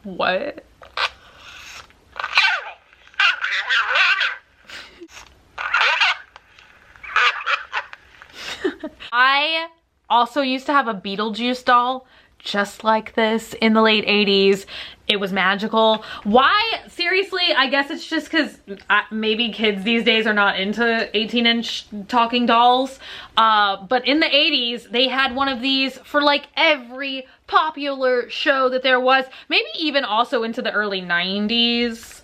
What? I also used to have a Beetlejuice doll just like this in the late 80s. It was magical. Why? Seriously, I guess it's just because maybe kids these days are not into 18-inch talking dolls. But in the 80s, they had one of these for like every popular show that there was. Maybe even also into the early 90s.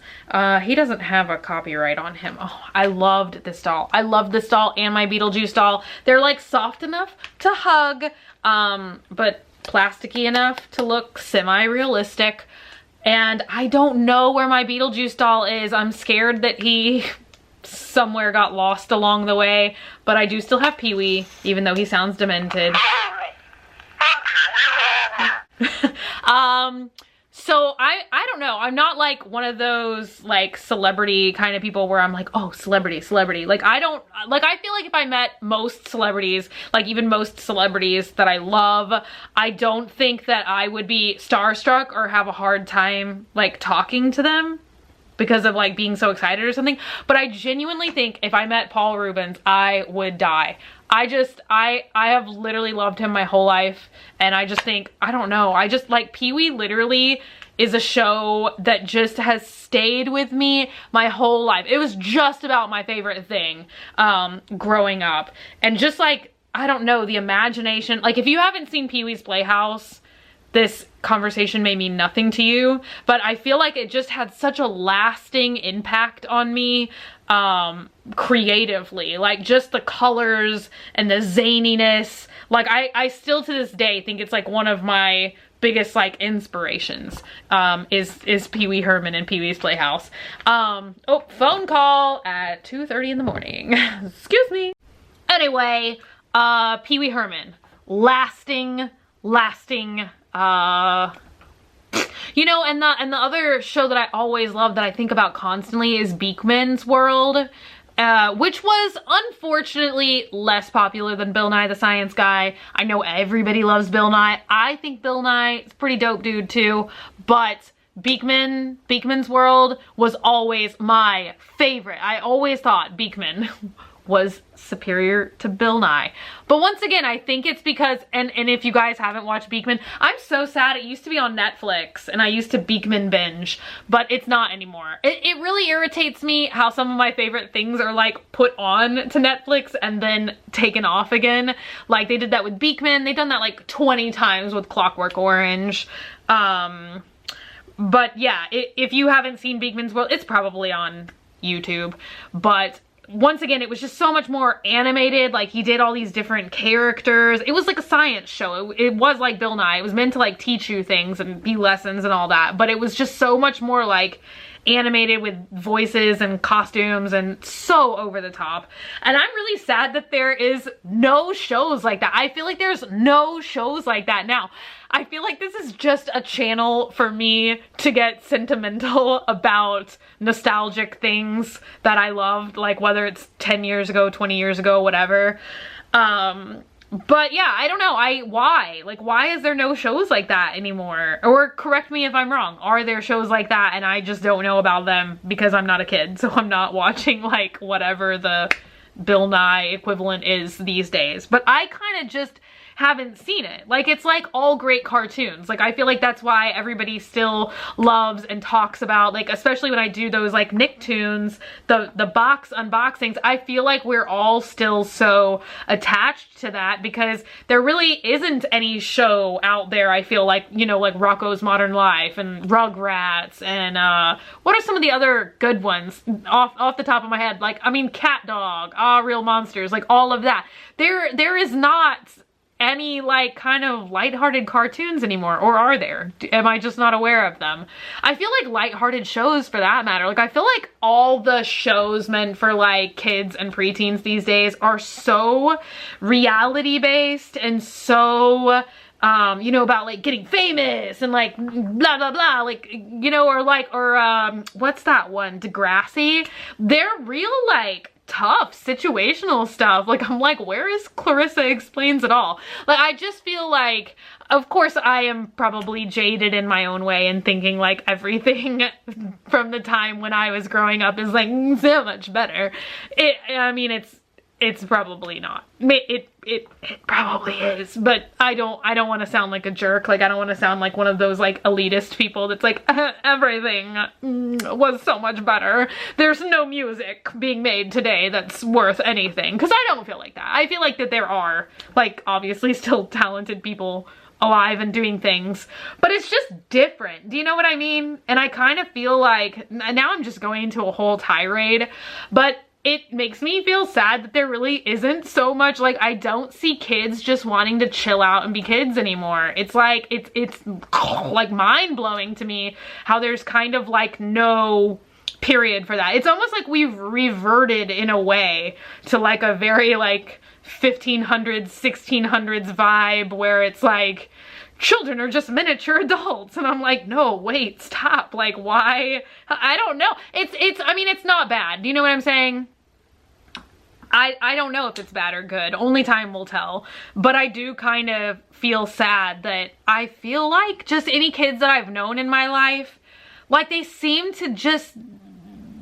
He doesn't have a copyright on him. Oh, I loved this doll. I loved this doll and my Beetlejuice doll. They're like soft enough to hug, but plasticky enough to look semi-realistic. And I don't know where my Beetlejuice doll is. I'm scared that he somewhere got lost along the way, but I do still have Pee-wee, even though he sounds demented. So I don't know. I'm not like one of those like celebrity kind of people where I'm like, oh, celebrity. Like I feel like if I met most celebrities, like even most celebrities that I love, I don't think that I would be starstruck or have a hard time like talking to them because of like being so excited or something. But I genuinely think if I met Paul Rubens, I would die. I have literally loved him my whole life, and I just think, I don't know, I just like Pee-wee literally is a show that just has stayed with me my whole life. It was just about my favorite thing growing up. And just like, I don't know, the imagination, like if you haven't seen Pee-wee's Playhouse, this conversation may mean nothing to you, but I feel like it just had such a lasting impact on me creatively. Like just the colors and the zaniness. Like I still to this day think it's like one of my biggest like inspirations is Pee-wee Herman and Pee-wee's Playhouse. Oh, phone call at 2:30 in the morning. Excuse me. Anyway, Pee-wee Herman. Lasting, you know, and the other show that I always love that I think about constantly is Beakman's World, which was unfortunately less popular than Bill Nye the Science Guy. I know everybody loves Bill Nye. I think Bill Nye is a pretty dope dude too, but Beakman's World was always my favorite. I always thought Beakman was superior to Bill Nye. But once again, I think it's because, and if you guys haven't watched Beakman, I'm so sad. It used to be on Netflix and I used to Beakman binge, but it's not anymore. It really irritates me how some of my favorite things are like put on to Netflix and then taken off again. Like they did that with Beakman. They've done that like 20 times with Clockwork Orange. But yeah, if you haven't seen Beakman's World, it's probably on YouTube, but once again, it was just so much more animated. Like he did all these different characters. It was like a science show. It was like Bill Nye. It was meant to like teach you things and be lessons and all that. But it was just so much more like animated with voices and costumes and so over the top. And I'm really sad that there is no shows like that. I feel like there's no shows like that now. I feel like this is just a channel for me to get sentimental about nostalgic things that I loved, like whether it's 10 years ago, 20 years ago, whatever. But yeah, I don't know. Why? Like, why is there no shows like that anymore? Or correct me if I'm wrong. Are there shows like that and I just don't know about them because I'm not a kid, so I'm not watching like whatever the Bill Nye equivalent is these days. But I kind of just haven't seen it. Like it's like all great cartoons. Like I feel like that's why everybody still loves and talks about, like especially when I do those like Nicktoons, the box unboxings, I feel like we're all still so attached to that because there really isn't any show out there, I feel like, you know, like Rocko's Modern Life and Rugrats and what are some of the other good ones off the top of my head? Like, I mean, Cat Dog, Ah, Real Monsters, like all of that. There is not any like kind of lighthearted cartoons anymore, or are there? Am I just not aware of them? I feel like lighthearted shows for that matter, like I feel like all the shows meant for like kids and preteens these days are so reality based and so you know, about like getting famous and like blah blah blah, like, you know, or what's that one, Degrassi? They're real like tough situational stuff. Like, I'm like, where is Clarissa Explains It All? Like, I just feel like, of course I am probably jaded in my own way and thinking like everything from the time when I was growing up is like so much better. I mean, it's probably not. It probably is, but I don't want to sound like a jerk. Like, I don't want to sound like one of those like elitist people that's like, everything was so much better. There's no music being made today that's worth anything. Because I don't feel like that. I feel like that there are, like, obviously still talented people alive and doing things, but it's just different. Do you know what I mean? And I kind of feel like, now I'm just going into a whole tirade, but it makes me feel sad that there really isn't so much, like, I don't see kids just wanting to chill out and be kids anymore. It's like, it's like mind-blowing to me how there's kind of like no period for that. It's almost like we've reverted in a way to like a very like 1500s, 1600s vibe where it's like, children are just miniature adults. And I'm like, no, wait, stop. Like, why? I don't know. I mean, it's not bad. Do you know what I'm saying? I don't know if it's bad or good. Only time will tell. But I do kind of feel sad that I feel like just any kids that I've known in my life, like, they seem to just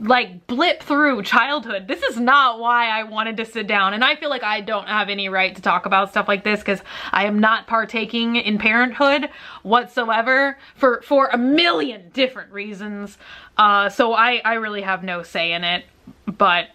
like blip through childhood. This is not why I wanted to sit down, and I feel like I don't have any right to talk about stuff like this because I am not partaking in parenthood whatsoever for a million different reasons. So I really have no say in it, but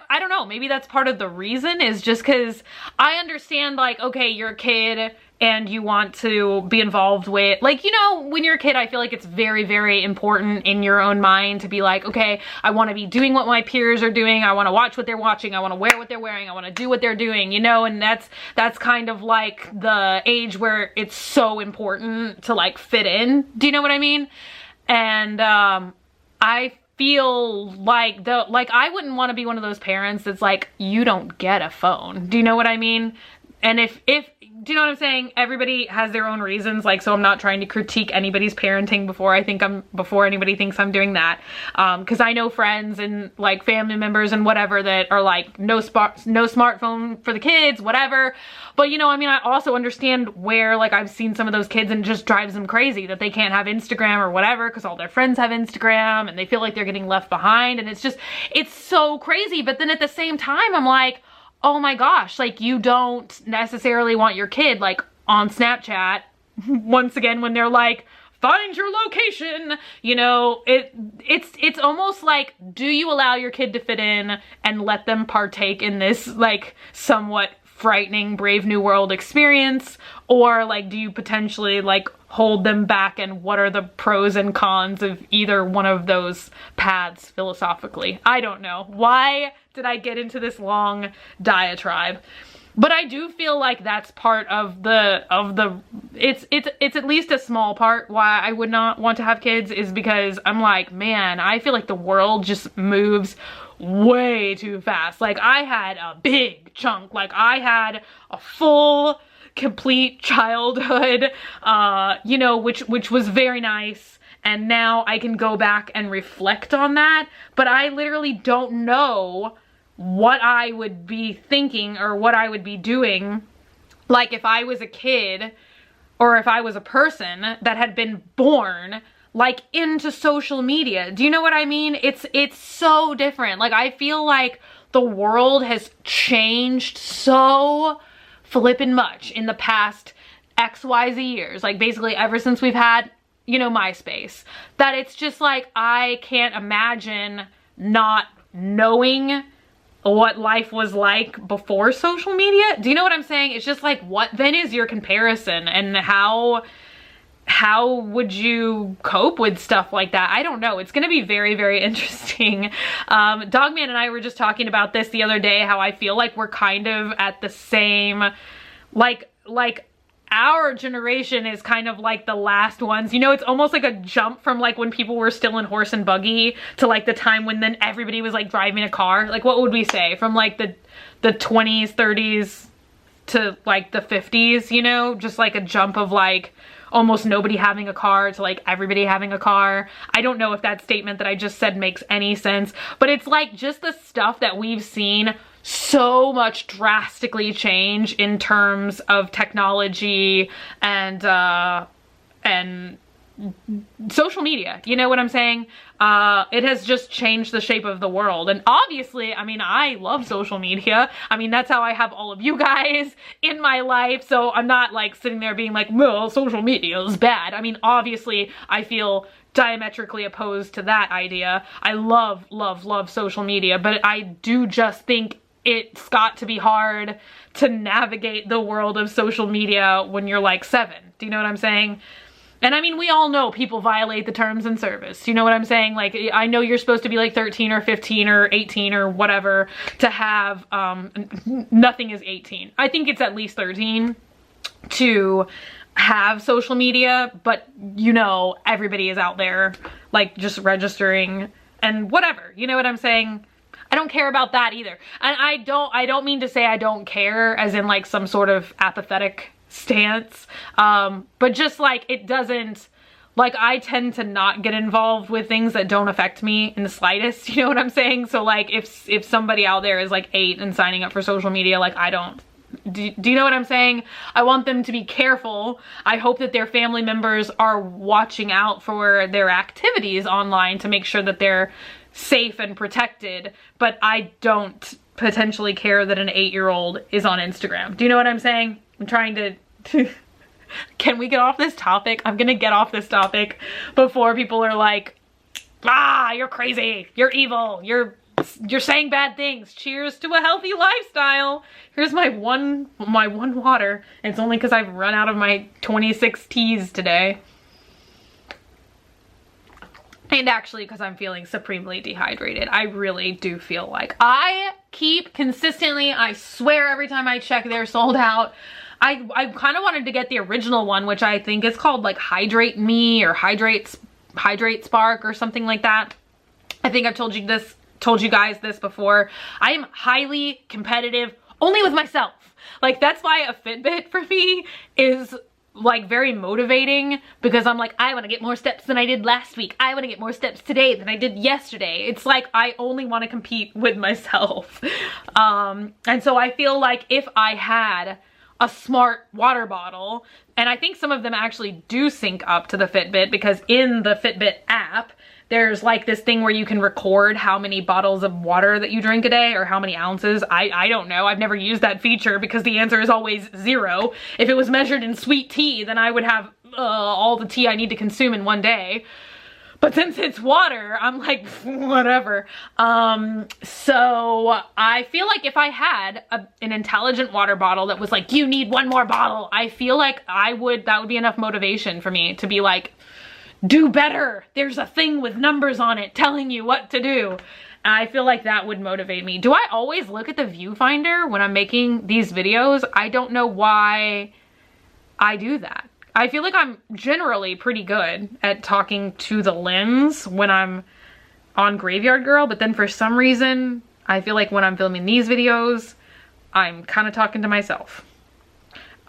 I don't know, maybe that's part of the reason, is just because I understand, like, okay, you're a kid and you want to be involved with, like, you know, when you're a kid, I feel like it's very, very important in your own mind to be like, okay, I want to be doing what my peers are doing. I want to watch what they're watching. I want to wear what they're wearing. I want to do what they're doing, you know, and that's kind of like the age where it's so important to like fit in. Do you know what I mean? And I feel like I wouldn't want to be one of those parents that's like, you don't get a phone. Do you know what I mean? And if do you know what I'm saying? Everybody has their own reasons, like, so I'm not trying to critique anybody's parenting before anybody thinks I'm doing that. Cause I know friends and like family members and whatever that are like, no smartphone for the kids, whatever. But you know, I mean, I also understand where, like, I've seen some of those kids and it just drives them crazy that they can't have Instagram or whatever because all their friends have Instagram and they feel like they're getting left behind. And it's so crazy. But then at the same time, I'm like, oh my gosh, like, you don't necessarily want your kid like on Snapchat once again when they're like, find your location, you know. It's almost like, do you allow your kid to fit in and let them partake in this like somewhat frightening Brave New World experience, or like, do you potentially like hold them back, and what are the pros and cons of either one of those paths philosophically? I don't know. Why did I get into this long diatribe? But I do feel like that's part of it's at least a small part why I would not want to have kids, is because I'm like, man, I feel like the world just moves way too fast. Like, I had a big chunk, like I had a full complete childhood, you know, which was very nice. And now I can go back and reflect on that, but I literally don't know what I would be thinking or what I would be doing, like if I was a kid or if I was a person that had been born like into social media. Do you know what I mean? It's so different. Like, I feel like the world has changed so flippin' much in the past XYZ years, like basically ever since we've had, you know, MySpace, that it's just like, I can't imagine not knowing what life was like before social media. Do you know what I'm saying? It's just like, what then is your comparison, and how would you cope with stuff like that? I don't know. It's gonna be very, very interesting. Dogman and I were just talking about this the other day, how I feel like we're kind of at the same, like our generation is kind of like the last ones. You know, it's almost like a jump from like when people were still in horse and buggy to like the time when then everybody was like driving a car. Like, what would we say? From like the 20s, 30s, to like the 50s, you know, just like a jump of like almost nobody having a car to like everybody having a car. I don't know if that statement that I just said makes any sense, but it's like just the stuff that we've seen so much drastically change in terms of technology and social media, you know what I'm saying? It has just changed the shape of the world. And obviously, I mean, I love social media. I mean, that's how I have all of you guys in my life. So I'm not like sitting there being like, well, social media is bad. I mean, obviously, I feel diametrically opposed to that idea. I love, love, love social media, but I do just think it's got to be hard to navigate the world of social media when you're like 7. Do you know what I'm saying? And I mean, we all know people violate the terms and service. You know what I'm saying? Like, I know you're supposed to be like 13 or 15 or 18 or whatever to have, nothing is 18. I think it's at least 13 to have social media, but you know, everybody is out there like just registering and whatever. You know what I'm saying? I don't care about that either. And I don't mean to say I don't care as in like some sort of apathetic stance, but just like it doesn't, like I tend to not get involved with things that don't affect me in the slightest, you know what I'm saying? So like if somebody out there is like 8 and signing up for social media, like I don't, do you know what I'm saying? I want them to be careful. I hope that their family members are watching out for their activities online to make sure that they're safe and protected, but I don't potentially care that an 8-year-old is on Instagram. Do you know what I'm saying? I'm trying to can we get off this topic? I'm gonna get off this topic before people are like, ah, you're crazy, you're evil, you're saying bad things. Cheers to a healthy lifestyle. Here's my one water. It's only because I've run out of my 26 teas today. And actually because I'm feeling supremely dehydrated. I really do feel like I keep consistently, I swear every time I check they're sold out. I kind of wanted to get the original one, which I think is called like Hydrate Me or Hydrate Spark or something like that. I think I've told you guys this before. I am highly competitive only with myself. Like that's why a Fitbit for me is like very motivating, because I'm like, I want to get more steps than I did last week. I want to get more steps today than I did yesterday. It's like I only want to compete with myself. And so I feel like if I had a smart water bottle, and I think some of them actually do sync up to the Fitbit, because in the Fitbit app there's like this thing where you can record how many bottles of water that you drink a day or how many ounces. I don't know. I've never used that feature because the answer is always 0. If it was measured in sweet tea, then I would have all the tea I need to consume in one day. But since it's water, I'm like, whatever. So I feel like if I had an intelligent water bottle that was like, you need one more bottle, I feel like that would be enough motivation for me to be like, do better. There's a thing with numbers on it telling you what to do. And I feel like that would motivate me. Do I always look at the viewfinder when I'm making these videos? I don't know why I do that. I feel like I'm generally pretty good at talking to the lens when I'm on Graveyard Girl, but then for some reason, I feel like when I'm filming these videos, I'm kind of talking to myself.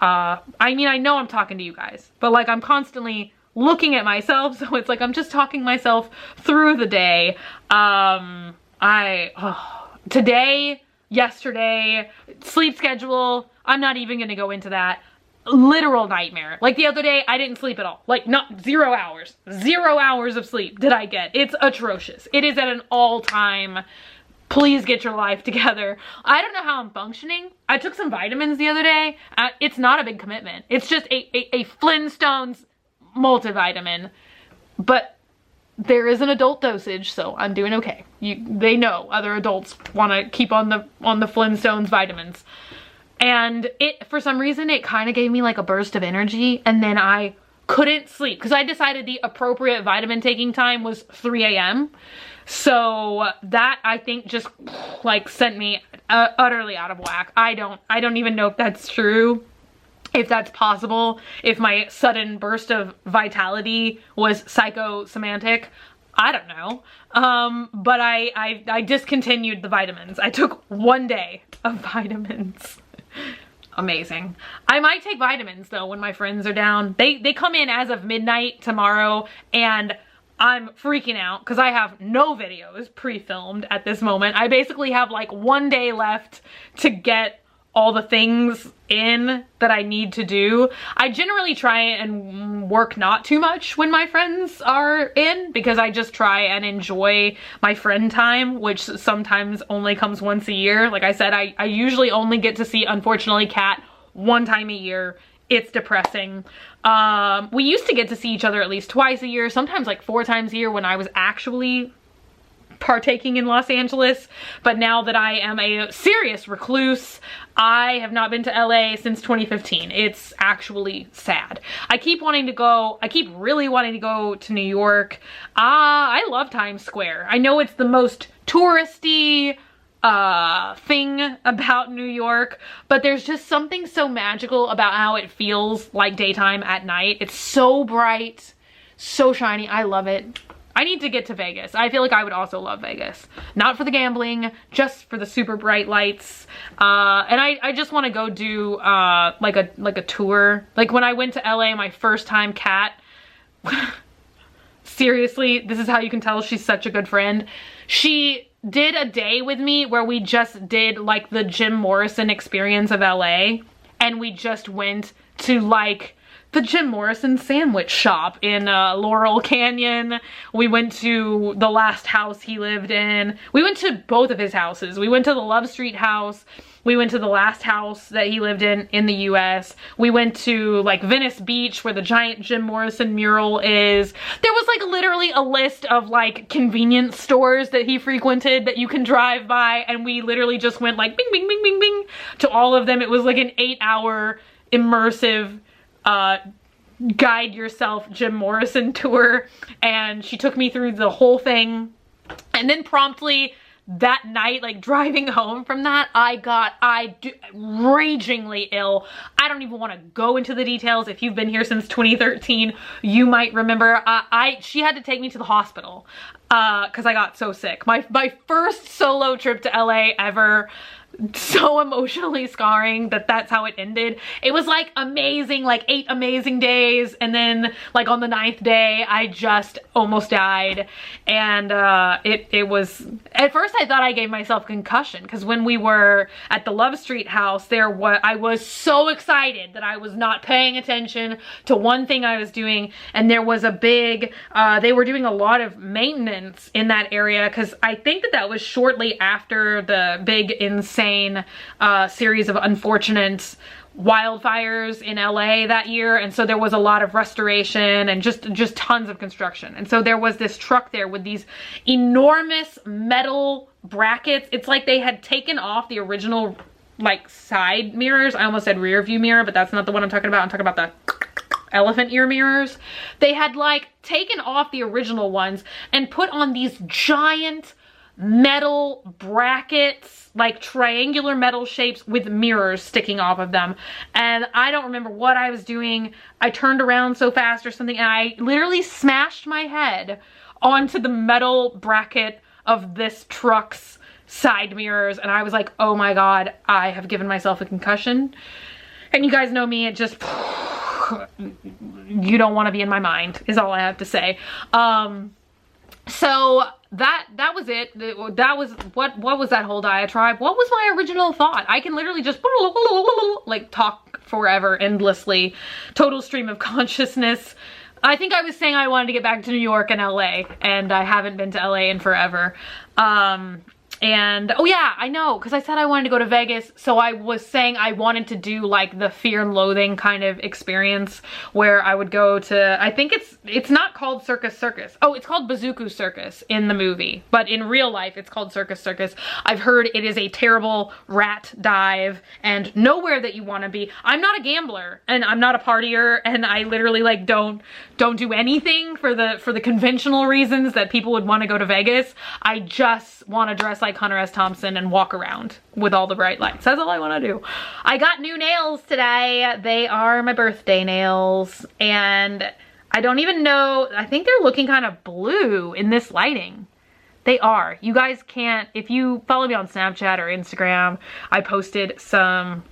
I mean, I know I'm talking to you guys, but like I'm constantly looking at myself, so it's like I'm just talking myself through the day. Today, yesterday, sleep schedule, I'm not even gonna go into that. Literal nightmare. Like the other day, I didn't sleep at all. Like not 0 hours. 0 hours of sleep did I get. It's atrocious. It is at an all-time, please get your life together. I don't know how I'm functioning. I took some vitamins the other day. It's not a big commitment. It's just a Flintstones multivitamin, but there is an adult dosage, so I'm doing okay. They know other adults want to keep on the Flintstones vitamins, and for some reason it kind of gave me like a burst of energy, and then I couldn't sleep because I decided the appropriate vitamin taking time was 3 a.m. So that I think just like sent me utterly out of whack. I don't even know if that's true. If that's possible, if my sudden burst of vitality was psychosemantic, I don't know. But I discontinued the vitamins. I took 1 day of vitamins. amazing. I might take vitamins though when my friends are down. They come in as of midnight tomorrow, and I'm freaking out because I have no videos pre-filmed at this moment. I basically have like 1 day left to get all the things in that I need to do. I generally try and work not too much when my friends are in, because I just try and enjoy my friend time, which sometimes only comes once a year. Like I said, I usually only get to see, unfortunately, Kat 1 time a year. It's depressing. We used to get to see each other at least twice a year, sometimes like 4 times a year when I was actually partaking in Los Angeles. But now that I am a serious recluse, I have not been to LA since 2015. It's actually sad. I keep wanting to go. I keep really wanting to go to New York. I love Times Square. I know it's the most touristy thing about New York, but there's just something so magical about how it feels like daytime at night. It's so bright, so shiny. I love it. I need to get to Vegas. I feel like I would also love Vegas. Not for the gambling, just for the super bright lights. And I just want to go do like a tour. Like when I went to LA my first time, Kat, seriously, this is how you can tell she's such a good friend. She did a day with me where we just did like the Jim Morrison experience of LA, and we just went to like the Jim Morrison sandwich shop in Laurel Canyon. We went to the last house he lived in. We went to both of his houses. We went to the Love Street house. We went to the last house that he lived in the US. We went to like Venice Beach where the giant Jim Morrison mural is. There was like literally a list of like convenience stores that he frequented that you can drive by, and we literally just went like bing, bing, bing, bing, bing to all of them. It was like an 8-hour immersive guide yourself Jim Morrison tour, and she took me through the whole thing. And then promptly that night, like driving home from that, I ragingly ill. I don't even want to go into the details. If you've been here since 2013, you might remember. She had to take me to the hospital because I got so sick. My first solo trip to LA ever. So emotionally scarring that that's how it ended. It was like amazing, like 8 amazing days, and then like on the 9th day I just almost died. And it was, at first I thought I gave myself a concussion, because when we were at the Love Street house, I was so excited that I was not paying attention to one thing I was doing, and there was a big they were doing a lot of maintenance in that area, because I think that was shortly after the big insane series of unfortunate wildfires in LA that year, and so there was a lot of restoration and just tons of construction. And so there was this truck there with these enormous metal brackets. It's like they had taken off the original like side mirrors. I almost said rear view mirror, but that's not the one I'm talking about. I'm talking about the elephant ear mirrors. They had like taken off the original ones and put on these giant metal brackets, like triangular metal shapes with mirrors sticking off of them. And I don't remember what I was doing. I turned around so fast or something, and I literally smashed my head onto the metal bracket of this truck's side mirrors. And I was like, oh my God, I have given myself a concussion. And you guys know me, it just, you don't want to be in my mind is all I have to say. So that was it. That was, what was that whole diatribe? What was my original thought? I can literally just like talk forever, endlessly. Total stream of consciousness. I think I was saying I wanted to get back to New York and LA, and I haven't been to LA in forever. And oh yeah, I know, because I said I wanted to go to Vegas, so I was saying I wanted to do like the Fear and Loathing kind of experience where I would go to, I think it's not called Circus Circus. Oh, it's called Bazooku Circus in the movie, but in real life it's called Circus Circus. I've heard it is a terrible rat dive and nowhere that you want to be. I'm not a gambler and I'm not a partier, and I literally like don't do anything for the conventional reasons that people would want to go to Vegas. I just want to dress like Hunter S. Thompson and walk around with all the bright lights. That's all I want to do. I got new nails today. They are my birthday nails, and I don't even know, I think they're looking kind of blue in this lighting. They are. You guys can't, if you follow me on Snapchat or Instagram, I posted some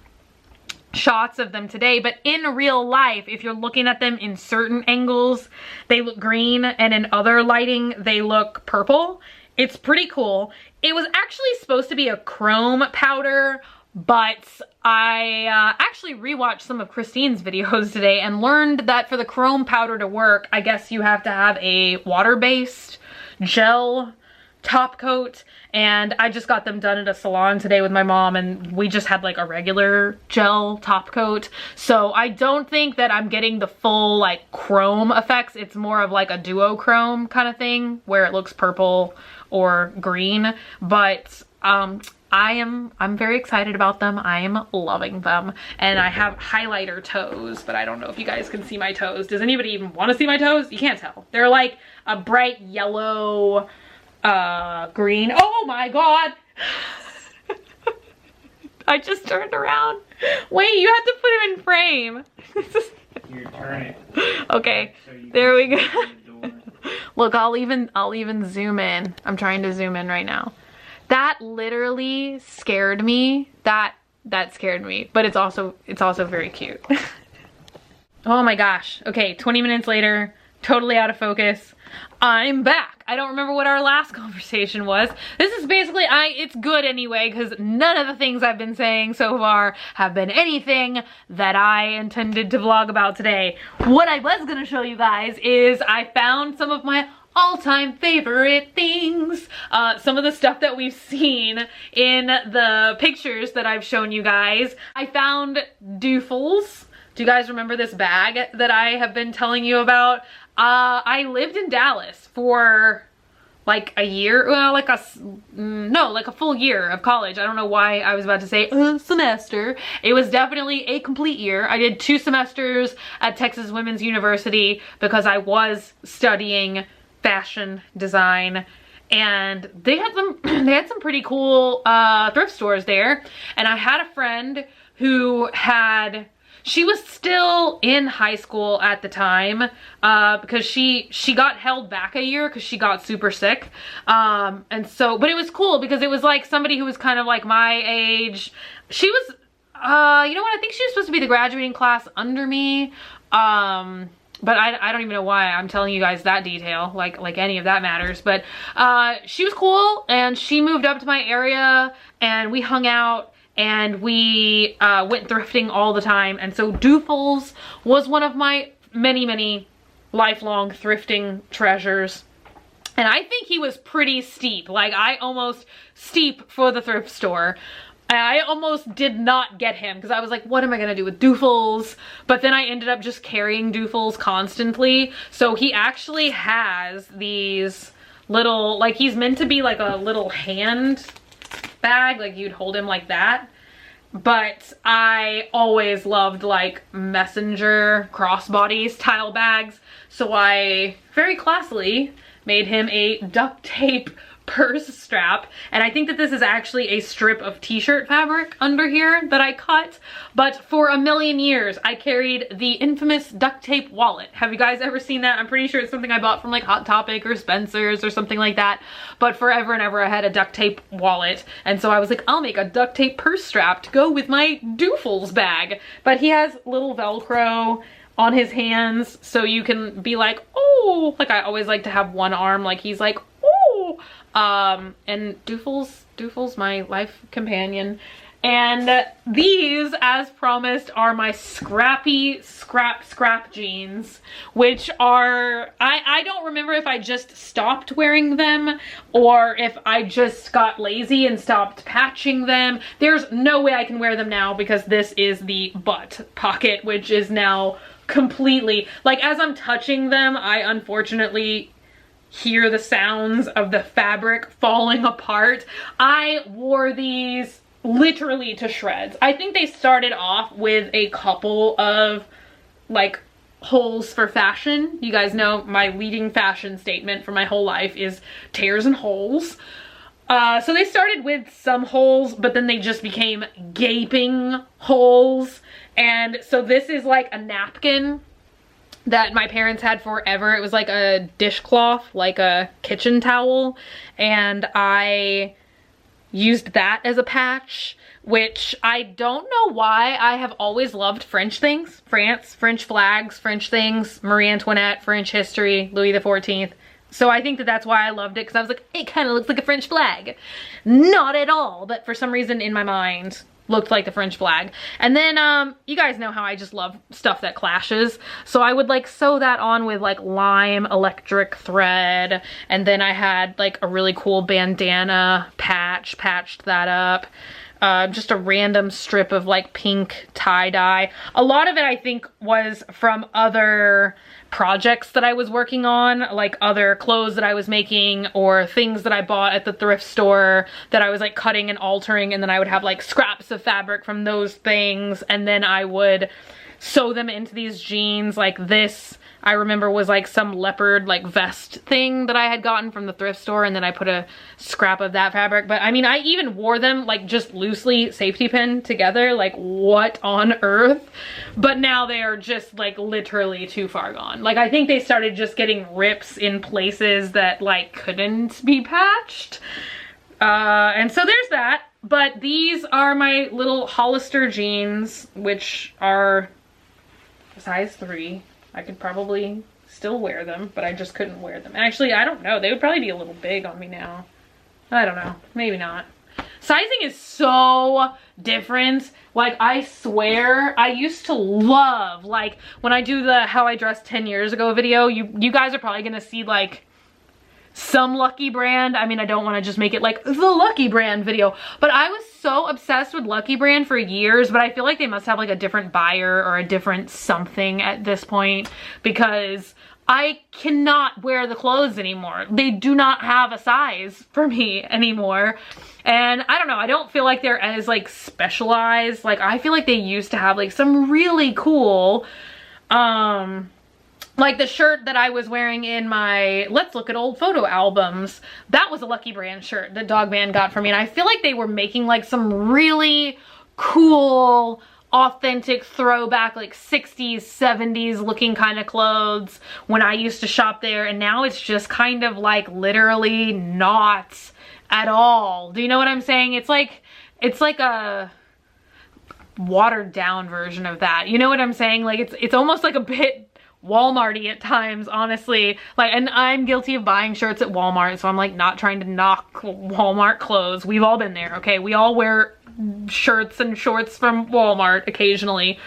shots of them today, but in real life, if you're looking at them in certain angles, they look green, and in other lighting, they look purple. It's pretty cool. It was actually supposed to be a chrome powder, but I actually rewatched some of Christine's videos today and learned that for the chrome powder to work, I guess you have to have a water-based gel top coat, and I just got them done at a salon today with my mom, and we just had like a regular gel top coat. So I don't think that I'm getting the full like chrome effects. It's more of like a duochrome kind of thing where it looks purple or green, but I'm very excited about them. I am loving them. And I have highlighter toes, but I don't know if you guys can see my toes. Does anybody even want to see my toes? You can't tell. They're like a bright yellow, green. Oh my God. I just turned around. Wait, you have to put him in frame. You turn it. Okay, so there we go. Look, I'll even zoom in. I'm trying to zoom in right now. That literally scared me. That scared me, but it's also very cute. Oh my gosh. Okay, 20 minutes later, totally out of focus. I'm back. I don't remember what our last conversation was. This is basically, it's good anyway, because none of the things I've been saying so far have been anything that I intended to vlog about today. What I was gonna show you guys is I found some of my all-time favorite things. Some of the stuff that we've seen in the pictures that I've shown you guys. I found doofles. Do you guys remember this bag that I have been telling you about? I lived in Dallas for like a year, well, like a full year of college. I don't know why I was about to say a semester. It was definitely a complete year. I did 2 semesters at Texas Women's University because I was studying fashion design, and they had some pretty cool thrift stores there. And I had a friend who she was still in high school at the time because she got held back a year because she got super sick. And so, but it was cool because it was like somebody who was kind of like my age. She was, you know what? I think she was supposed to be the graduating class under me. But I don't even know why I'm telling you guys that detail, like any of that matters. But she was cool, and she moved up to my area, and we hung out, and we went thrifting all the time. And so doofles was one of my many lifelong thrifting treasures. And I think he was pretty steep. Like, I almost steep for the thrift store. I almost did not get him because I was like, what am I gonna do with doofles? But then I ended up just carrying doofles constantly. So he actually has these little, like, he's meant to be like a little hand bag, like you'd hold him like that. But I always loved like messenger crossbody style bags. So I very classily made him a duct tape purse strap, and I think that this is actually a strip of t-shirt fabric under here that I cut. But for a million years I carried the infamous duct tape wallet. Have you guys ever seen that? I'm pretty sure it's something I bought from like Hot Topic or Spencer's or something like that. But forever and ever I had a duct tape wallet, and so I was like, I'll make a duct tape purse strap to go with my doofles bag. But he has little Velcro on his hands, so you can be like, oh, like I always like to have one arm like he's like, oh. And Doofles, my life companion. And these, as promised, are my scrappy scrap jeans, which are, I don't remember if I just stopped wearing them or if I just got lazy and stopped patching them. There's no way I can wear them now because this is the butt pocket, which is now completely, like, as I'm touching them, I unfortunately hear the sounds of the fabric falling apart. I wore these literally to shreds. I think they started off with a couple of like holes for fashion. You guys know my leading fashion statement for my whole life is tears and holes. So they started with some holes, but then they just became gaping holes. And so this is like a napkin that my parents had forever. It was like a dishcloth, like a kitchen towel, and I used that as a patch. which I don't know why. I have always loved French things. France, French flags, French things, Marie Antoinette, French history, Louis XIV. So I think that that's why I loved it, because I was like, it kind of looks like a French flag. Not at all, but for some reason in my mind, looked like the French flag. And then, you guys know how I just love stuff that clashes. So I would like sew that on with like lime electric thread. And then I had like a really cool bandana patch, patched that up. Just a random strip of like pink tie-dye. A lot of it I think was from other projects that I was working on, like other clothes that I was making or things that I bought at the thrift store that I was like cutting and altering, and then I would have like scraps of fabric from those things, and then I would sew them into these jeans. Like this, I remember, was like some leopard like vest thing that I had gotten from the thrift store, and then I put a scrap of that fabric. But I mean, I even wore them like just loosely safety pinned together, like what on earth? But now they are just like literally too far gone. Like I think they started just getting rips in places that like couldn't be patched. And so there's that. But these are my little Hollister jeans, which are size 3. I could probably still wear them, but I just couldn't wear them. Actually, I don't know. They would probably be a little big on me now. I don't know. Maybe not. Sizing is so different. Like, I swear, I used to love, like, when I do the how I dressed 10 years ago video, you guys are probably gonna see, like, some Lucky Brand. I mean, I don't want to just make it like the Lucky Brand video, but I was so obsessed with Lucky Brand for years, but I feel like they must have like a different buyer or a different something at this point, because I cannot wear the clothes anymore. They do not have a size for me anymore. And I don't know, I don't feel like they're as like specialized. Like I feel like they used to have like some really cool, like the shirt that I was wearing in my Let's Look at Old Photo Albums, that was a Lucky Brand shirt that Dog Man got for me. And I feel like they were making like some really cool, authentic throwback, like 60s, 70s looking kind of clothes when I used to shop there. And now it's just kind of like literally not at all. Do you know what I'm saying? It's like a watered down version of that. You know what I'm saying? Like it's almost like a bit Walmart-y at times, honestly. Like, and I'm guilty of buying shirts at Walmart, so I'm like not trying to knock Walmart clothes. We've all been there, okay? We all wear shirts and shorts from Walmart occasionally.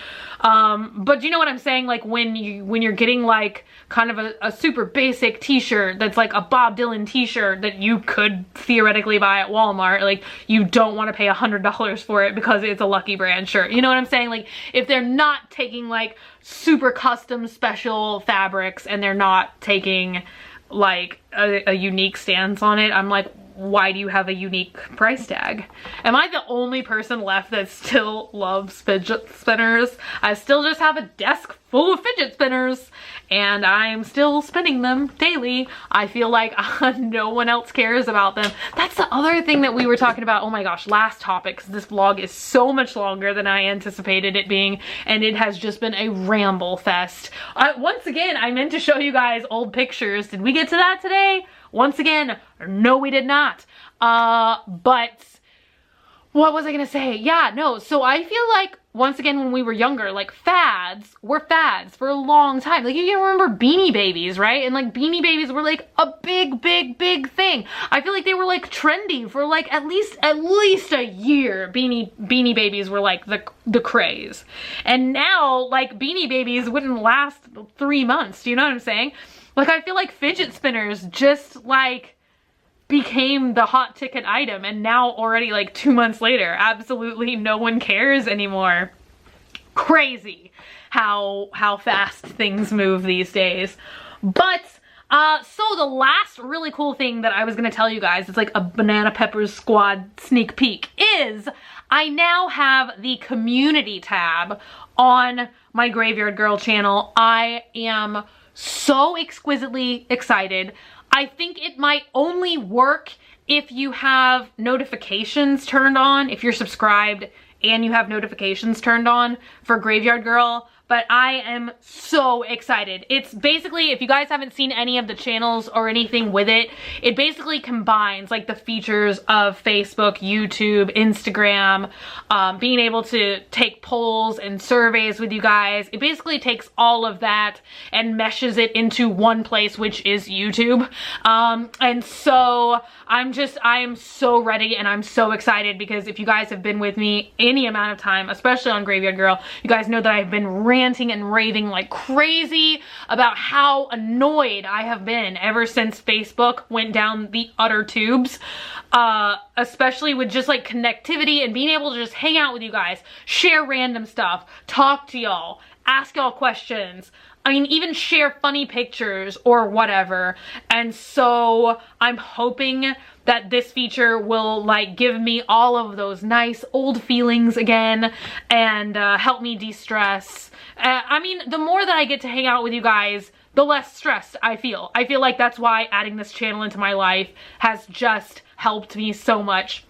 But you know what I'm saying? Like when you're getting like kind of a super basic t-shirt that's like a Bob Dylan t-shirt that you could theoretically buy at Walmart, like you don't want to pay $100 for it because it's a Lucky Brand shirt. You know what I'm saying? Like if they're not taking like super custom special fabrics and they're not taking like a unique stance on it, I'm like, why do you have a unique price tag? Am I the only person left that still loves fidget spinners? I still just have a desk full of fidget spinners and I'm still spinning them daily. I feel like no one else cares about them. That's the other thing that we were talking about. Oh my gosh, last topic, 'cause this vlog is so much longer than I anticipated it being, and it has just been a ramble fest. Once again, I meant to show you guys old pictures. Did we get to that today? Once again, no, we did not. But what was I gonna say? Yeah, no, so I feel like, once again, when we were younger, like fads were fads for a long time. Like you can remember Beanie Babies, right? And like Beanie Babies were like a big thing. I feel like they were like trendy for like at least a year. Beanie Babies were like the craze. And now like Beanie Babies wouldn't last 3 months. Do you know what I'm saying? Like I feel like fidget spinners just like became the hot ticket item, and now already like 2 months later, absolutely no one cares anymore. Crazy how fast things move these days. But so the last really cool thing that I was gonna tell you guys, it's like a Banana Peppers Squad sneak peek, is I now have the community tab on my Graveyard Girl channel. I am so exquisitely excited. I think it might only work if you have notifications turned on, if you're subscribed and you have notifications turned on for Graveyard Girl. but I am so excited. It's basically, if you guys haven't seen any of the channels or anything with it, it basically combines like the features of Facebook, YouTube, Instagram, being able to take polls and surveys with you guys. It basically takes all of that and meshes it into one place, which is YouTube. And so I am so ready and I'm so excited, because if you guys have been with me any amount of time, especially on Graveyard Girl, you guys know that I've been ranting and raving like crazy about how annoyed I have been ever since Facebook went down the utter tubes, especially with just like connectivity and being able to just hang out with you guys, share random stuff, talk to y'all, ask y'all questions. I mean, even share funny pictures or whatever. And so I'm hoping that this feature will like give me all of those nice old feelings again and help me de-stress. I mean, the more that I get to hang out with you guys, the less stressed I feel. I feel like that's why adding this channel into my life has just helped me so much.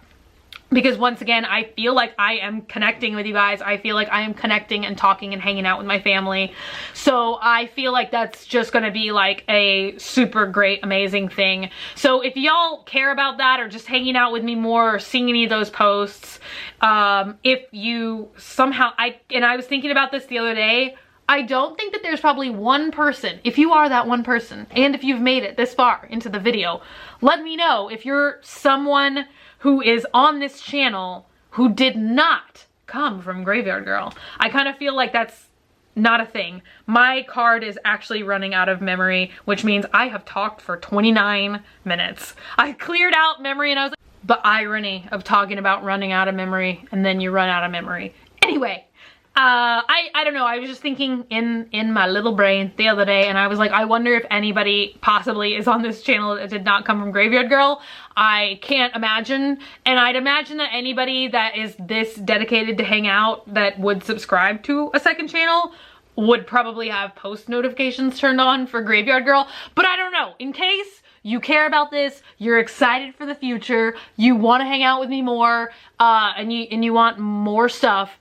Because once again, I feel like I am connecting with you guys. I feel like I am connecting and talking and hanging out with my family. So I feel like that's just gonna be like a super great, amazing thing. So if y'all care about that, or just hanging out with me more, or seeing any of those posts, if you somehow, I was thinking about this the other day, I don't think that there's probably one person, if you are that one person, and if you've made it this far into the video, let me know if you're someone who is on this channel who did not come from Graveyard Girl. I kind of feel like that's not a thing. My card is actually running out of memory, which means I have talked for 29 minutes. I cleared out memory and I was like, the irony of talking about running out of memory and then you run out of memory. Anyway, I don't know, I was just thinking in my little brain the other day, and I was like, I wonder if anybody possibly is on this channel that did not come from Graveyard Girl. I can't imagine, and I'd imagine that anybody that is this dedicated to hang out that would subscribe to a second channel would probably have post notifications turned on for Graveyard Girl, but I don't know. In case you care about this, you're excited for the future, you want to hang out with me more, and you want more stuff,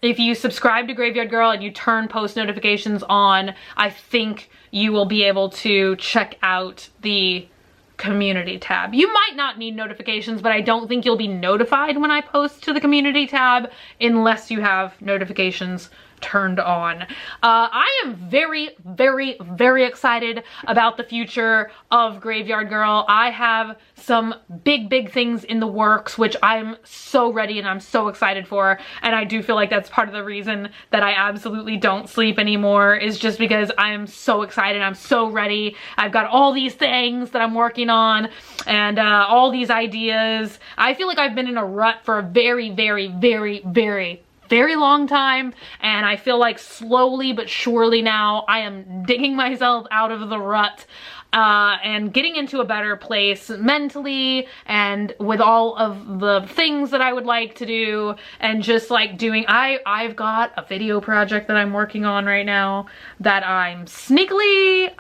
if you subscribe to Graveyard Girl and you turn post notifications on, I think you will be able to check out the community tab. You might not need notifications, but I don't think you'll be notified when I post to the community tab unless you have notifications turned on. I am very, very, very excited about the future of Graveyard Girl. I have some big things in the works, which I'm so ready and I'm so excited for. And I do feel like that's part of the reason that I absolutely don't sleep anymore, is just because I'm so excited. I'm so ready. I've got all these things that I'm working on and all these ideas. I feel like I've been in a rut for a very, very, very, very long time, and I feel like slowly but surely now I am digging myself out of the rut and getting into a better place mentally and with all of the things that I would like to do, and just like doing, I've got a video project that I'm working on right now that I'm sneakily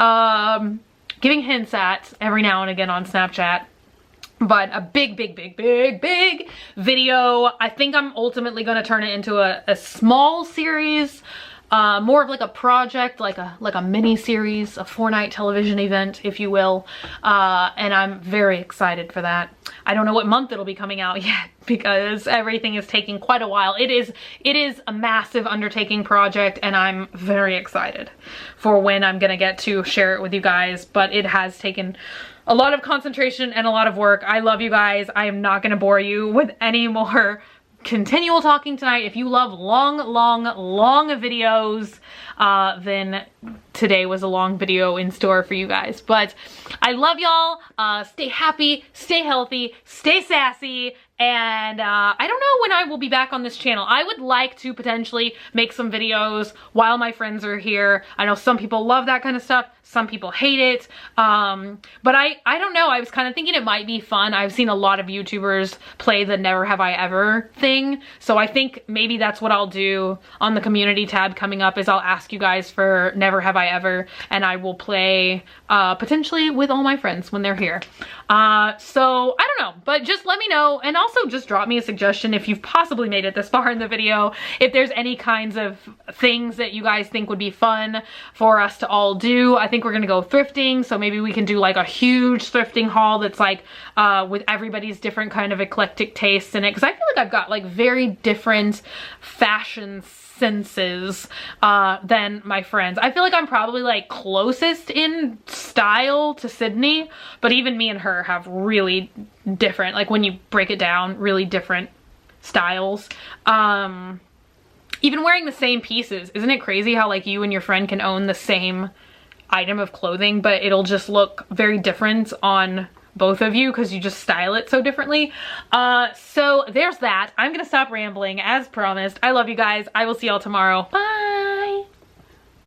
giving hints at every now and again on Snapchat. But a big video. I think I'm ultimately going to turn it into a small series, more of like a project, like a mini series, a 4-night television event, if you will. And I'm very excited for that. I don't know what month it'll be coming out yet, because everything is taking quite a while. It is a massive undertaking project, and I'm very excited for when I'm gonna get to share it with you guys. But it has taken a lot of concentration and a lot of work. I love you guys. I am not gonna bore you with any more continual talking tonight. If you love long videos, then today was a long video in store for you guys. But I love y'all. Stay happy, stay healthy, stay sassy, and I don't know when I will be back on this channel. I would like to potentially make some videos while my friends are here. I know some people love that kind of stuff. Some people hate it. But I don't know. I was kind of thinking it might be fun. I've seen a lot of YouTubers play the Never Have I Ever thing. So I think maybe that's what I'll do on the community tab coming up, is I'll ask you guys for Never Have I Ever, and I will play potentially with all my friends when they're here. So I don't know, but just let me know. And also just drop me a suggestion if you've possibly made it this far in the video, if there's any kinds of things that you guys think would be fun for us to all do. I think we're gonna go thrifting, so maybe we can do like a huge thrifting haul that's like with everybody's different kind of eclectic tastes in it, because I feel like I've got like very different fashion senses than my friends. I feel like I'm probably like closest in style to Sydney, but even me and her have really different, like when you break it down, really different styles. Even wearing the same pieces, isn't it crazy how like you and your friend can own the same item of clothing, but it'll just look very different on both of you because you just style it so differently. So there's that. I'm gonna stop rambling as promised. I love you guys. I will see y'all tomorrow. Bye.